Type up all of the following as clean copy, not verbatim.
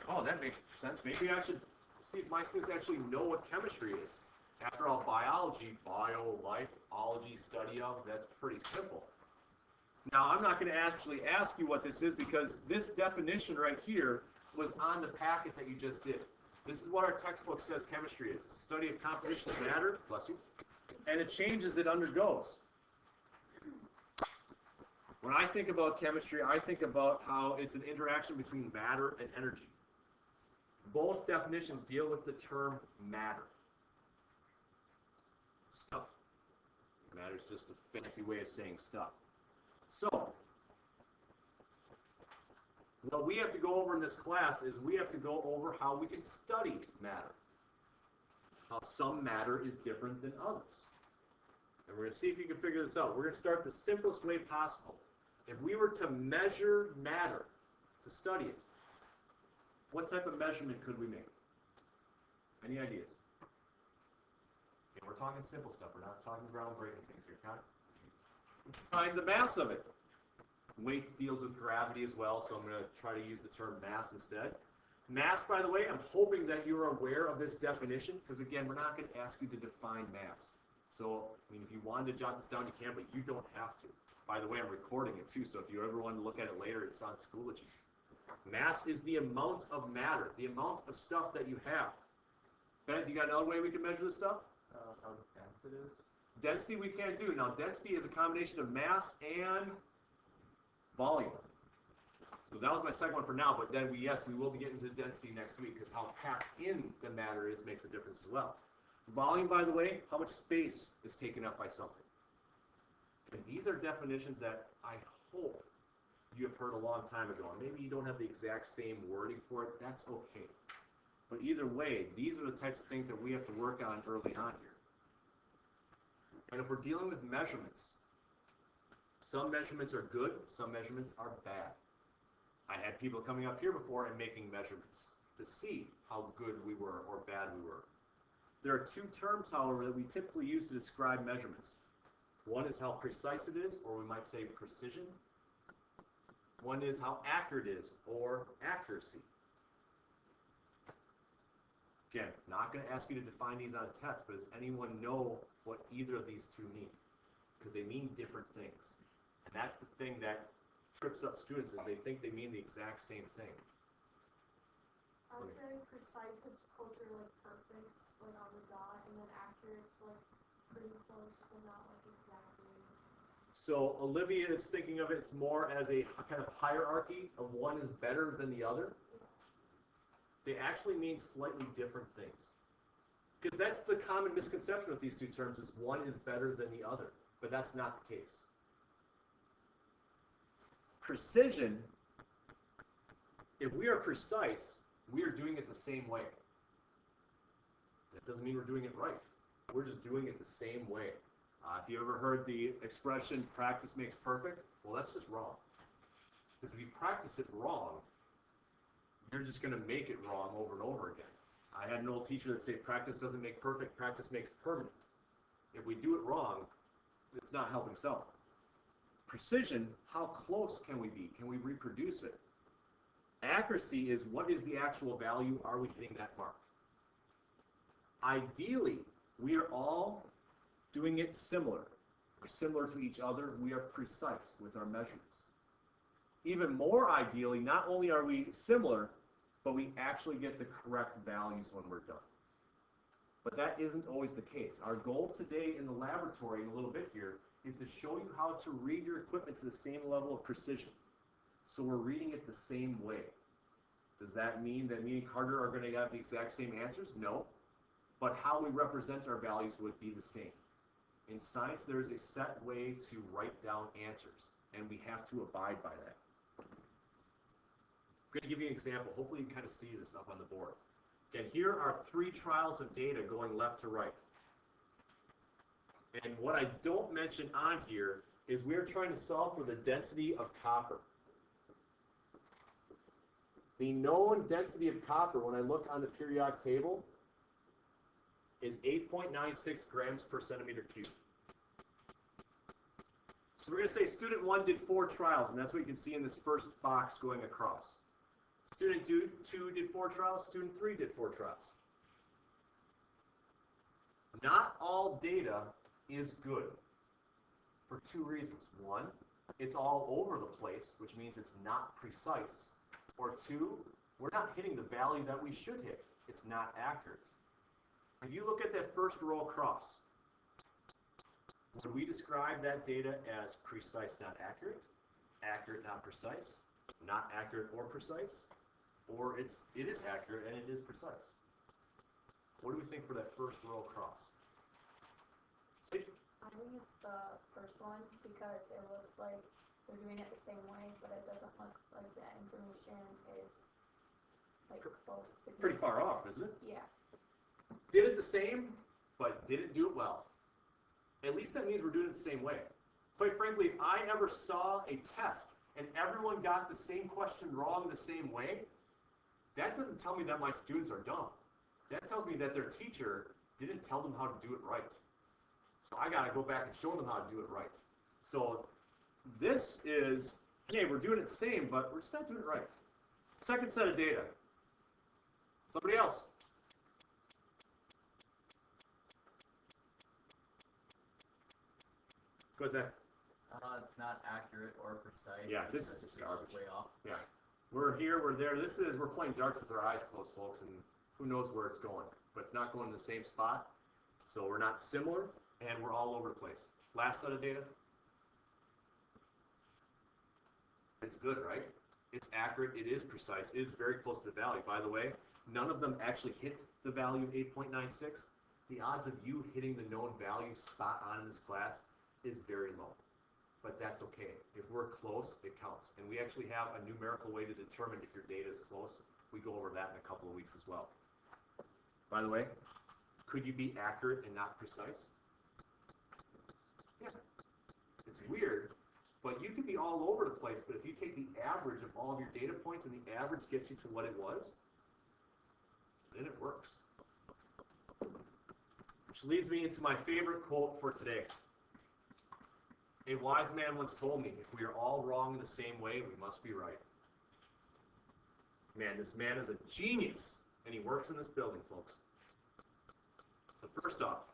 Oh, that makes sense. Maybe I should see if my students actually know what chemistry is. After all, biology, bio, life, ology, study of, that's pretty simple. Now, I'm not going to actually ask you what this is because this definition right here was on the packet that you just did. This is what our textbook says chemistry is. It's the study of composition of matter, bless you, and the changes it undergoes. When I think about chemistry, I think about how it's an interaction between matter and energy. Both definitions deal with the term matter. Stuff. Matter is just a fancy way of saying stuff. So, what we have to go over in this class is we have to go over how we can study matter. How some matter is different than others. And we're going to see if you can figure this out. We're going to start the simplest way possible. If we were to measure matter, to study it, what type of measurement could we make? Any ideas? Okay, we're talking simple stuff. We're not talking groundbreaking things here, okay? Find the mass of it. Weight deals with gravity as well, so I'm going to try to use the term mass instead. Mass, by the way, I'm hoping that you're aware of this definition, because again, we're not going to ask you to define mass. So, I mean, if you wanted to jot this down, you can, but you don't have to. By the way, I'm recording it too, so if you ever want to look at it later, it's on Schoology. Mass is the amount of matter, the amount of stuff that you have. Bennett, you got another way we can measure this stuff? How dense it is? Density we can't do. Now, density is a combination of mass and volume. So that was my second one for now, but then we will be getting to density next week because how packed in the matter is makes a difference as well. Volume, by the way, how much space is taken up by something. And these are definitions that I hope you have heard a long time ago. And maybe you don't have the exact same wording for it. That's okay. But either way, these are the types of things that we have to work on early on here. And if we're dealing with measurements, some measurements are good, some measurements are bad. I had people coming up here before and making measurements to see how good we were or bad we were. There are two terms, however, that we typically use to describe measurements. One is how precise it is, or we might say precision. One is how accurate it is, or accuracy. Again, not going to ask you to define these on a test, but does anyone know what either of these two mean? Because they mean different things. And that's the thing that trips up students, is they think they mean the exact same thing. I would say precise is closer to like perfect, like on the dot, and then accurate's like pretty close, but not like exactly. So Olivia is thinking of it, it's more as a kind of hierarchy of one is better than the other. They actually mean slightly different things. Because that's the common misconception with these two terms, is one is better than the other. But that's not the case. Precision, if we are precise, we are doing it the same way. That doesn't mean we're doing it right. We're just doing it the same way. If you ever heard the expression, practice makes perfect, well, that's just wrong. Because if you practice it wrong, you're just going to make it wrong over and over again. I had an old teacher that said, practice doesn't make perfect, practice makes permanent. If we do it wrong, it's not helping someone. Precision, how close can we be? Can we reproduce it? Accuracy is, what is the actual value? Are we hitting that mark? Ideally, we are all doing it similar. We're similar to each other. We are precise with our measurements. Even more ideally, not only are we similar, but we actually get the correct values when we're done. But that isn't always the case. Our goal today in the laboratory, in a little bit here, is to show you how to read your equipment to the same level of precision. So we're reading it the same way. Does that mean that me and Carter are going to have the exact same answers? No. But how we represent our values would be the same. In science, there is a set way to write down answers, and we have to abide by that. I'm going to give you an example. Hopefully you can kind of see this up on the board. Again, here are 3 trials of data going left to right. And what I don't mention on here is we're trying to solve for the density of copper. The known density of copper, when I look on the periodic table, is 8.96 grams per centimeter cubed. So we're going to say student 1 did 4 trials, and that's what you can see in this first box going across. Student 2 did 4 trials, student 3 did 4 trials. Not all data is good for 2 reasons. 1, it's all over the place, which means it's not precise. Or 2, we're not hitting the value that we should hit. It's not accurate. If you look at that first row across, would we describe that data as precise, not accurate? Accurate, not precise? Not accurate or precise? Or it is accurate and it is precise? What do we think for that first row across? Sage? I think it's the first one because it looks like they're doing it the same way, but it doesn't look like the information is like close to being. Pretty far off, isn't it? Yeah. Did it the same, but didn't do it well. At least that means we're doing it the same way. Quite frankly, if I ever saw a test and everyone got the same question wrong the same way, that doesn't tell me that my students are dumb. That tells me that their teacher didn't tell them how to do it right. So I gotta go back and show them how to do it right. So this is, hey, we're doing it the same, but we're just not doing it right. Second set of data. Somebody else. Go ahead, Zach. It's not accurate or precise. Yeah, this is because just it's garbage. Way off. Yeah. We're here, we're there. We're playing darts with our eyes closed, folks, and who knows where it's going. But it's not going in the same spot. So we're not similar, and we're all over the place. Last set of data. It's good, right? It's accurate, it is precise, it is very close to the value. By the way, none of them actually hit the value of 8.96. The odds of you hitting the known value spot on in this class is very low. But that's okay. If we're close, it counts. And we actually have a numerical way to determine if your data is close. We go over that in a couple of weeks as well. By the way, could you be accurate and not precise? Yeah. It's weird, but you can be all over the place, but if you take the average of all of your data points and the average gets you to what it was, then it works. Which leads me into my favorite quote for today. A wise man once told me, if we are all wrong in the same way, we must be right. Man, this man is a genius, and he works in this building, folks. So first off,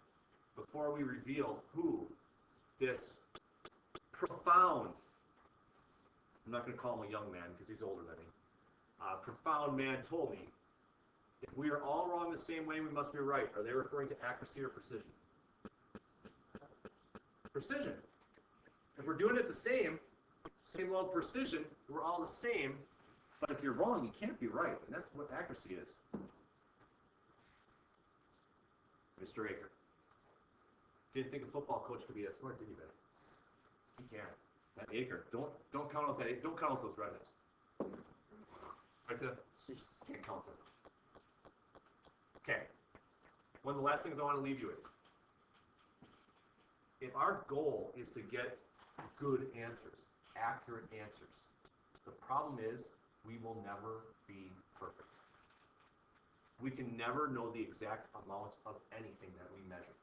before we reveal who this profound, I'm not going to call him a young man because he's older than me, profound man told me, if we are all wrong the same way, we must be right. Are they referring to accuracy or precision? Precision. If we're doing it the same level of precision, we're all the same, but if you're wrong, you can't be right, and that's what accuracy is. Mr. Aker. Didn't think a football coach could be that smart, did you, Ben? He can. That Aker. Don't count out that. Don't count out those redheads. Right there. Can't count them. Okay. One of the last things I want to leave you with. If our goal is to get good answers, accurate answers, the problem is we will never be perfect. We can never know the exact amount of anything that we measure.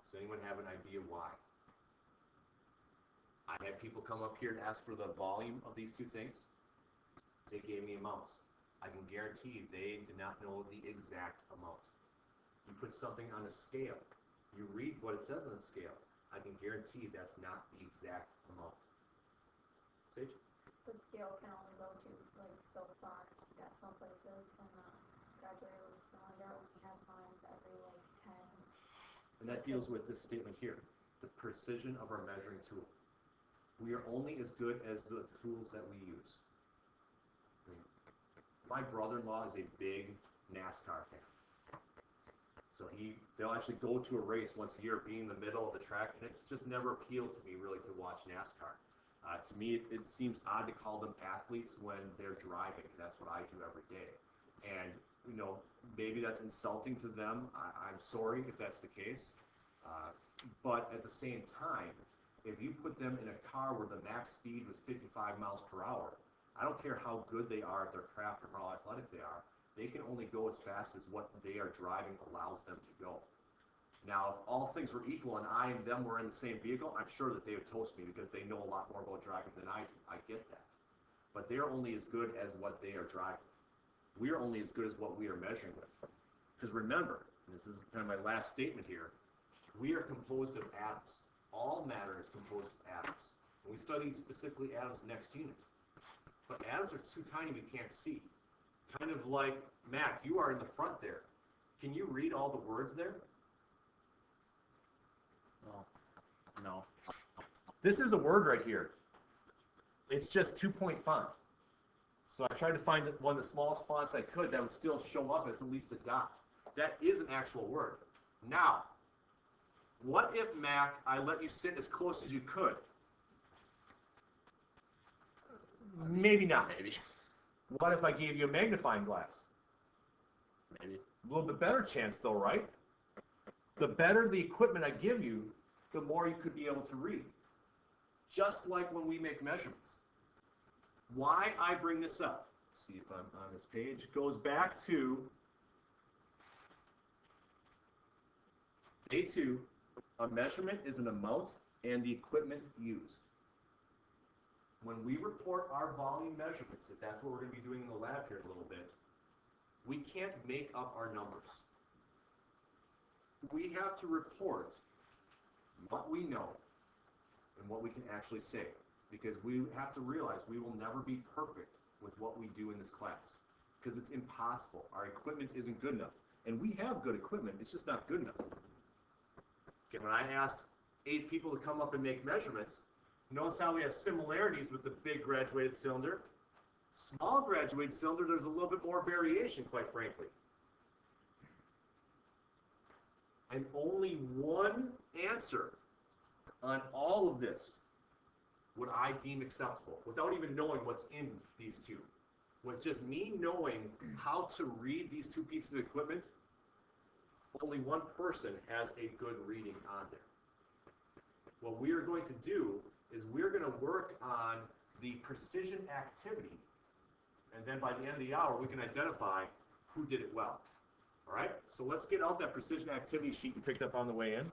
Does anyone have an idea why? I had people come up here and ask for the volume of these two things. They gave me amounts. I can guarantee they did not know the exact amount. You put something on a scale. You read what it says on the scale. I can guarantee that's not the exact amount. Sage? The scale can only go to like so far decimal places, and the graduated cylinder only has lines every like 10. And that deals with this statement here, the precision of our measuring tool. We are only as good as the tools that we use. My brother-in-law is a big NASCAR fan. So they'll actually go to a race once a year, be in the middle of the track, and it's just never appealed to me really to watch NASCAR. To me, it seems odd to call them athletes when they're driving. That's what I do every day. And, you know, maybe that's insulting to them. I'm sorry if that's the case. But at the same time, if you put them in a car where the max speed was 55 miles per hour, I don't care how good they are at their craft or how athletic they are, they can only go as fast as what they are driving allows them to go. Now, if all things were equal and I and them were in the same vehicle, I'm sure that they would toast me because they know a lot more about driving than I do. I get that. but they're only as good as what they are driving. We are only as good as what we are measuring with. Because remember, and this is kind of my last statement here, we are composed of atoms. All matter is composed of atoms. And we study specifically atoms next unit. But atoms are too tiny we can't see. Kind of like, Mac, you are in the front there. Can you read all the words there? No. This is a word right here. It's just 2-point font. So I tried to find one of the smallest fonts I could that would still show up as at least a dot. That is an actual word. Now, what if, Mac, I let you sit as close as you could? Maybe not. Maybe. What if I gave you a magnifying glass? Maybe. A little bit better chance though, right? The better the equipment I give you, the more you could be able to read. Just like when we make measurements. Why I bring this up, see if I'm on this page, goes back to day 2. A measurement is an amount and the equipment used. When we report our volume measurements, if that's what we're going to be doing in the lab here in a little bit, we can't make up our numbers. We have to report what we know and what we can actually say, because we have to realize we will never be perfect with what we do in this class, because it's impossible. Our equipment isn't good enough, and we have good equipment, it's just not good enough. Okay, when I asked 8 people to come up and make measurements, notice how we have similarities with the big graduated cylinder. Small graduated cylinder, there's a little bit more variation, quite frankly. And only one answer on all of this would I deem acceptable, without even knowing what's in these two. With just me knowing how to read these 2 pieces of equipment, only one person has a good reading on there. What we are going to do is we're going to work on the precision activity, and then by the end of the hour we can identify who did it well. All right, so let's get out that precision activity sheet you picked up on the way in.